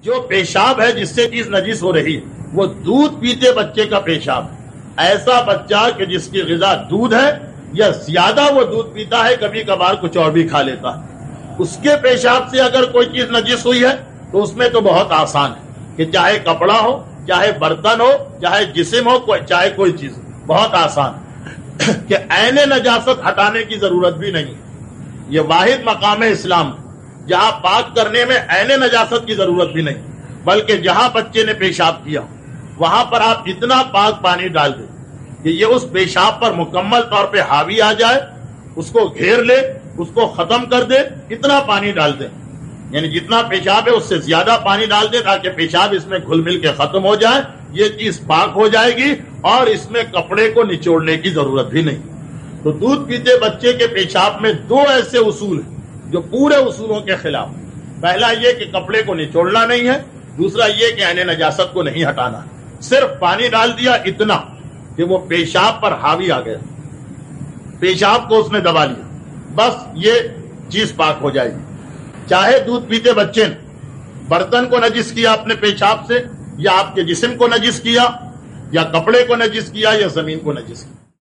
جو پیشاب ہے جس سے چیز نجس ہو رہی ہے وہ دودھ پیتے بچے کا پیشاب ہے۔ ایسا بچہ کہ جس کی غذا دودھ ہے یا زیادہ وہ دودھ پیتا ہے، کبھی کبھار کچھ اور بھی کھا لیتا ہے، اس کے پیشاب سے اگر کوئی چیز نجس ہوئی ہے تو اس میں تو بہت آسان ہے کہ چاہے کپڑا ہو، چاہے برتن ہو، چاہے جسم ہو، چاہے کوئی چیز، بہت آسان ہے کہ عین نجاست ہٹانے کی ضرورت بھی نہیں ہے۔ یہ واحد مقام ہے اسلام جہاں پاک کرنے میں عین نجاست کی ضرورت بھی نہیں، بلکہ جہاں بچے نے پیشاب کیا وہاں پر آپ اتنا پاک پانی ڈال دیں کہ یہ اس پیشاب پر مکمل طور پہ حاوی آ جائے، اس کو گھیر لے، اس کو ختم کر دے، اتنا پانی ڈال دیں، یعنی جتنا پیشاب ہے اس سے زیادہ پانی ڈال دیں تاکہ پیشاب اس میں گھل مل کے ختم ہو جائے، یہ چیز پاک ہو جائے گی اور اس میں کپڑے کو نچوڑنے کی ضرورت بھی نہیں۔ تو دودھ پیتے بچے کے پیشاب میں دو ایسے اصول ہیں جو پورے اصولوں کے خلاف۔ پہلا یہ کہ کپڑے کو نچوڑنا نہیں ہے، دوسرا یہ کہ عین نجاست کو نہیں ہٹانا، صرف پانی ڈال دیا اتنا کہ وہ پیشاب پر حاوی آ گیا، پیشاب کو اس نے دبا لیا، بس یہ چیز پاک ہو جائے گی۔ چاہے دودھ پیتے بچے نے برتن کو نجس کیا اپنے پیشاب سے، یا آپ کے جسم کو نجس کیا، یا کپڑے کو نجس کیا، یا زمین کو نجس کیا۔